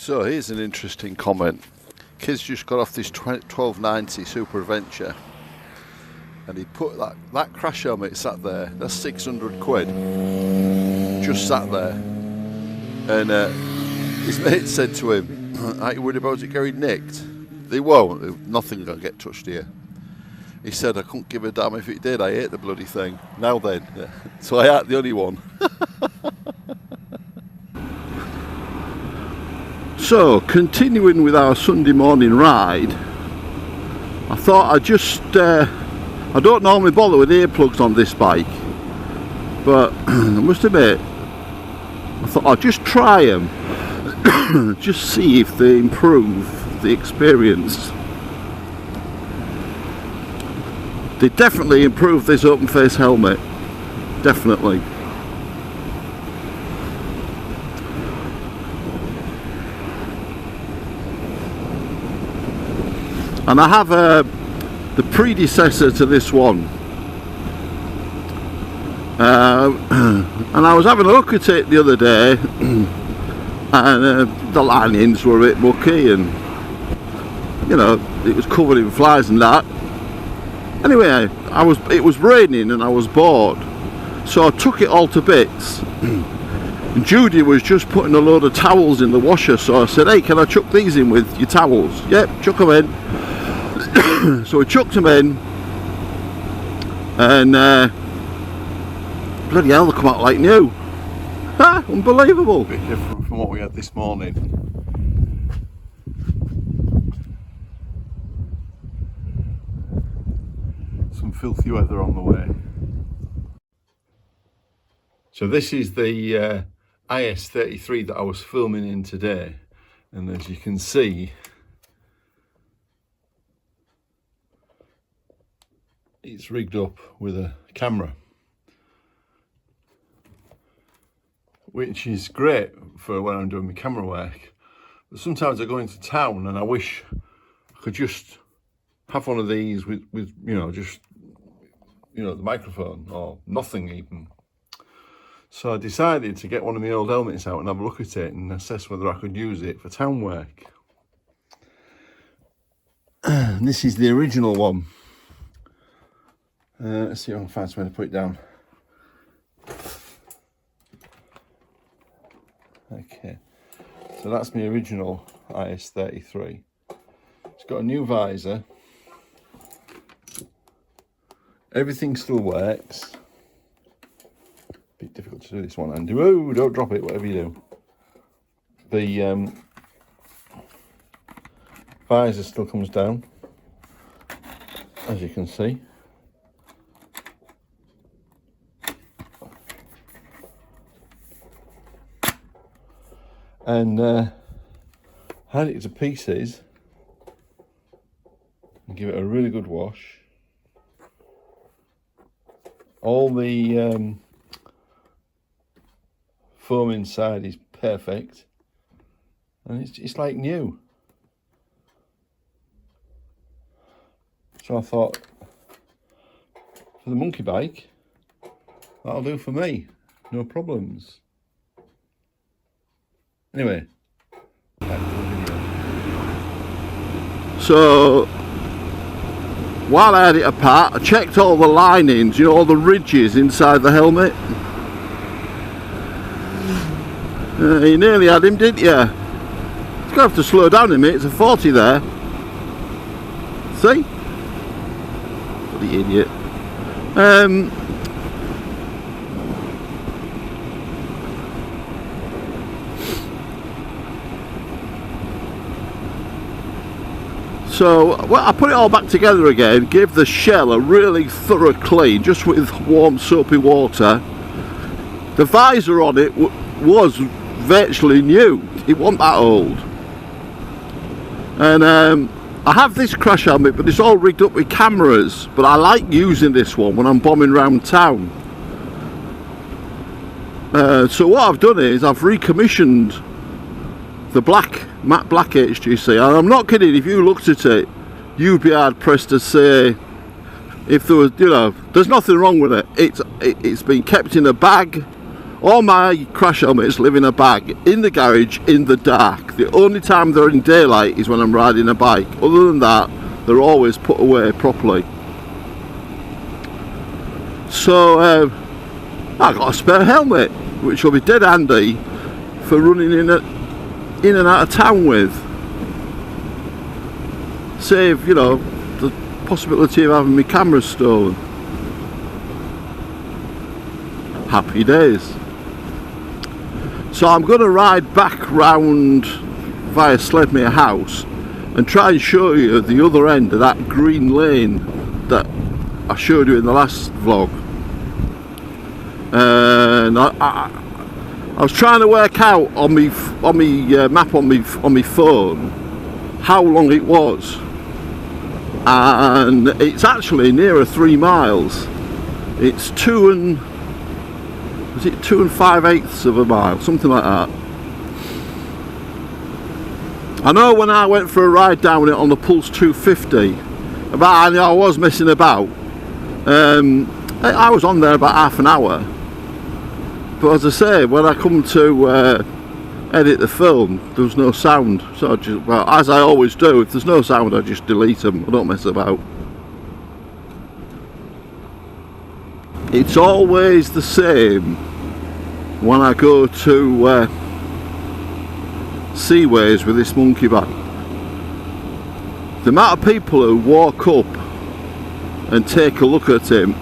So here's an interesting comment. Kid's just got off this 1290 Super Adventure and he put that crash helmet sat there, that's 600 quid, just sat there, and his mate said to him, aren't you worried about it getting nicked? They won't, nothing will get touched here. He said, I couldn't give a damn if it did, I hate the bloody thing. Now then, so I ain't the only one. So, continuing with our Sunday morning ride, I thought I'd just, I don't normally bother with earplugs on this bike, but I must admit, I thought I'd just try them, just see if they improve the experience. They definitely improve this open face helmet, definitely. And I have the predecessor to this one, and I was having a look at it the other day, and the linings were a bit mucky, and you know, it was covered in flies and that. Anyway, it was raining and I was bored, so I took it all to bits. And Judy was just putting a load of towels in the washer, so I said, hey, can I chuck these in with your towels? Yep, chuck them in. So we chucked them in, and bloody hell, they come out like new. Ha, unbelievable. A bit different from what we had this morning. Some filthy weather on the way. So this is the IS-33 that I was filming in today, and as you can see, it's rigged up with a camera, which is great for when I'm doing my camera work, but sometimes I go into town and I wish I could just have one of these with you know, just, you know, the microphone or nothing even. So I decided to get one of my old helmets out and have a look at it and assess whether I could use it for town work. And this is the original one. Let's see if I can find somewhere to put it down. Okay, so that's my original IS-33. It's got a new visor. Everything still works. Bit difficult to do this one, Andy. Oh, don't drop it, whatever you do. The visor still comes down, as you can see. And had it to pieces and give it a really good wash. All the foam inside is perfect, and it's like new. So I thought, for the monkey bike, that'll do for me, no problems. Anyway, back to the video. So, while I had it apart, I checked all the linings, you know, all the ridges inside the helmet. You nearly had him, didn't you? You're going to have to slow down a minute, it's a 40 there. See? Bloody idiot. So well, I put it all back together again, gave the shell a really thorough clean, just with warm soapy water. The visor on it was virtually new, it wasn't that old. And I have this crash helmet, but it's all rigged up with cameras, but I like using this one when I'm bombing around town. So what I've done is I've recommissioned the matte black HGC, and I'm not kidding, if you looked at it, you'd be hard pressed to say if there was, you know, there's nothing wrong with it. It's been kept in a bag All my crash helmets live in a bag in the garage in the dark. The only time they're in daylight is when I'm riding a bike. Other than that, they're always put away properly. So I got a spare helmet, which will be dead handy for running in and out of town with. Save, you know, the possibility of having my camera stolen. Happy days. So I'm going to ride back round via Sledmere House and try and show you the other end of that green lane that I showed you in the last vlog. And I was trying to work out on me map on me phone how long it was, and it's actually nearer 3 miles. It's 2 5/8 of a mile, something like that. I know when I went for a ride down it on the Pulse 250, I was messing about. I was on there about half an hour. But as I say, when I come to edit the film, there was no sound. So well, as I always do, if there's no sound, I just delete them. I don't mess about. It's always the same when I go to Seaways with this monkey bike. The amount of people who walk up and take a look at him,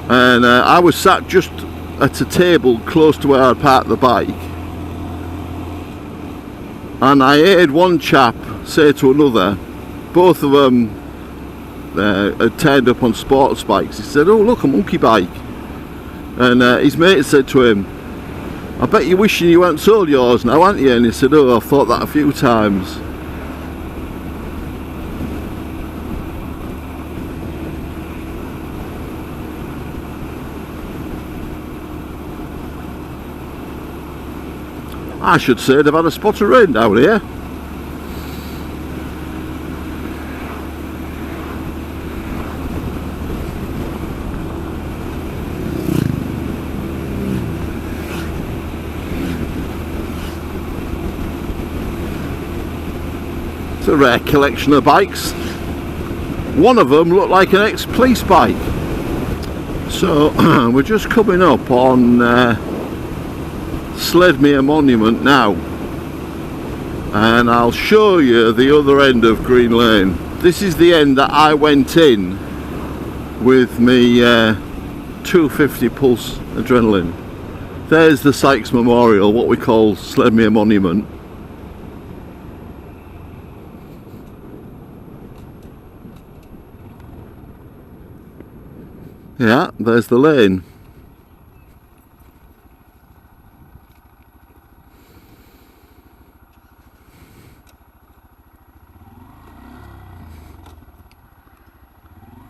and I was sat just at a table close to where I parked the bike, and I heard one chap say to another, both of them had turned up on sports bikes. He said, "Oh look, a monkey bike," and his mate said to him, "I bet you're wishing you hadn't sold yours now, aren't you?" And he said, "Oh, I've thought that a few times." I should say they've had a spot of rain down here. It's a rare collection of bikes. One of them looked like an ex-police bike. So we're just coming up on Sledmere Monument now, and I'll show you the other end of Green Lane. This is the end that I went in with me 250 Pulse Adrenaline. There's the Sykes Memorial, what we call Sledmere Monument. Yeah, there's the lane.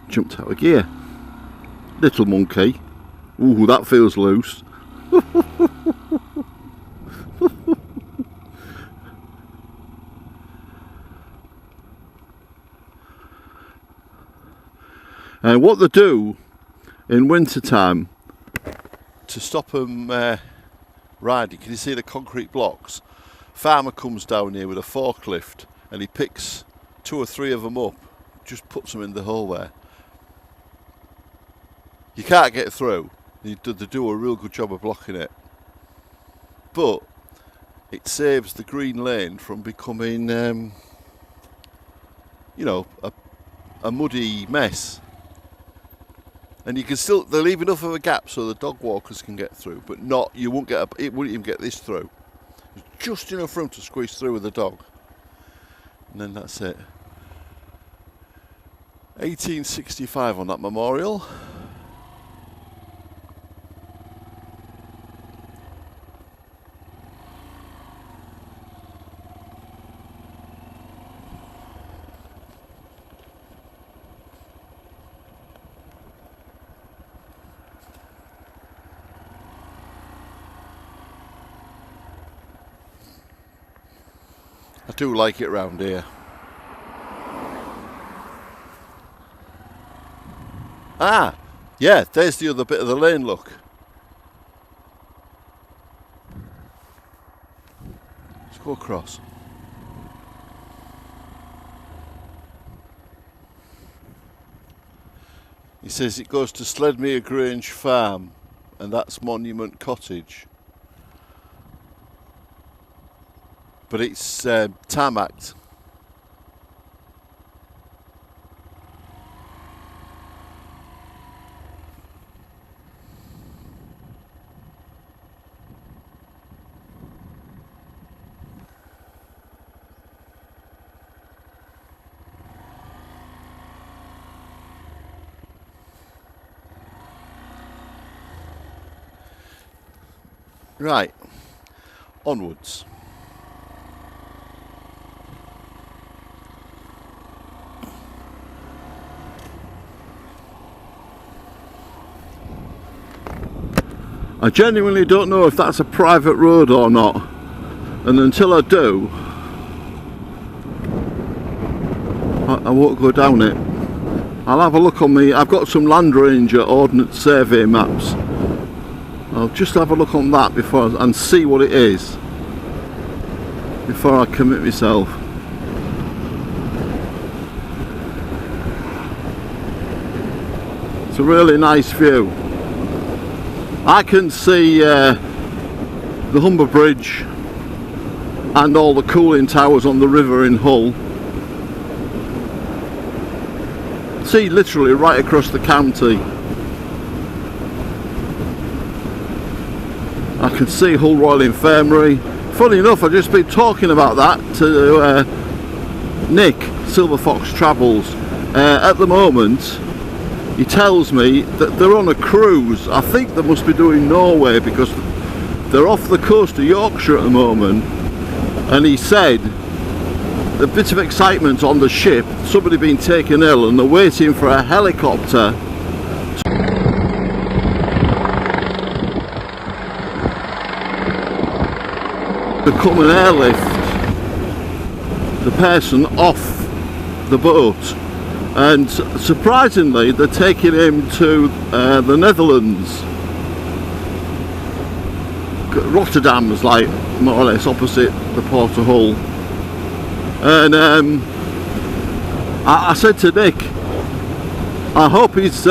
Jumped out of gear. Little monkey. Ooh, that feels loose. And what they do in winter time to stop them riding, can you see the concrete blocks? Farmer comes down here with a forklift and he picks 2 or 3 of them up, just puts them in the hole there. You can't get through. They do a real good job of blocking it, but it saves the green lane from becoming you know, a muddy mess. And you can still, they leave enough of a gap so the dog walkers can get through, but not, it wouldn't even get this through. There's just enough room to squeeze through with the dog, and then that's it. 1865 on that memorial. I do like it round here. Ah, yeah, there's the other bit of the lane, look. go across. He says it goes to Sledmere Grange Farm, and that's Monument Cottage. But it's tarmacked. Right, onwards. I genuinely don't know if that's a private road or not, and until I do, I won't go down it. I'll have a look on I've got some Land Ranger Ordnance Survey maps. I'll just have a look on that and see what it is before I commit myself. It's a really nice view. I can see the Humber Bridge and all the cooling towers on the river in Hull. See literally right across the county. I can see Hull Royal Infirmary. Funny enough, I've just been talking about that to Nick, Silver Fox Travels. At the moment, he tells me that they're on a cruise. I think they must be doing Norway because they're off the coast of Yorkshire at the moment. And he said a bit of excitement on the ship, somebody being taken ill, and they're waiting for a helicopter to come and airlift the person off the boat. And surprisingly, they're taking him to the Netherlands. Rotterdam's like more or less opposite the Port of Hull. And I said to Nick, I hope he's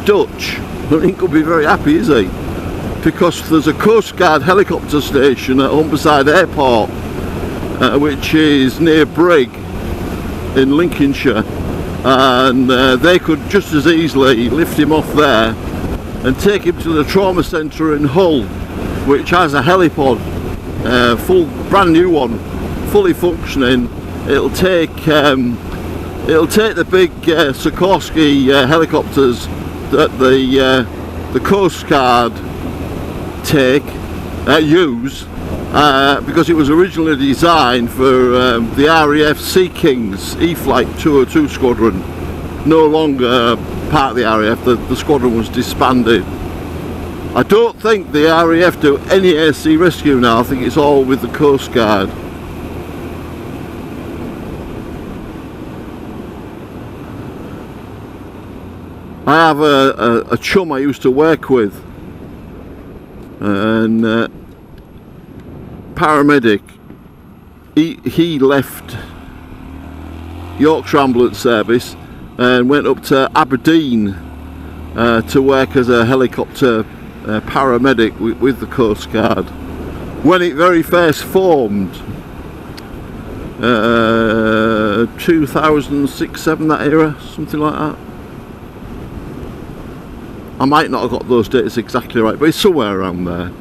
Dutch. I think he'll be very happy, is he? Because there's a Coast Guard helicopter station at Humberside Airport, which is near Brigg in Lincolnshire, and they could just as easily lift him off there and take him to the trauma centre in Hull, which has a helipod, full brand new one, fully functioning. It'll take the big Sikorsky helicopters that the Coast Guard use, because it was originally designed for the RAF Sea Kings E-Flight 202 squadron. No longer part of the RAF, the squadron was disbanded. I don't think the RAF do any air sea rescue now. I think it's all with the Coast Guard. I have a chum I used to work with, and paramedic. He left Yorkshire Ambulance Service and went up to Aberdeen to work as a helicopter paramedic with the Coast Guard. When it very first formed, 2006-07, that era, something like that. I might not have got those dates exactly right, but it's somewhere around there.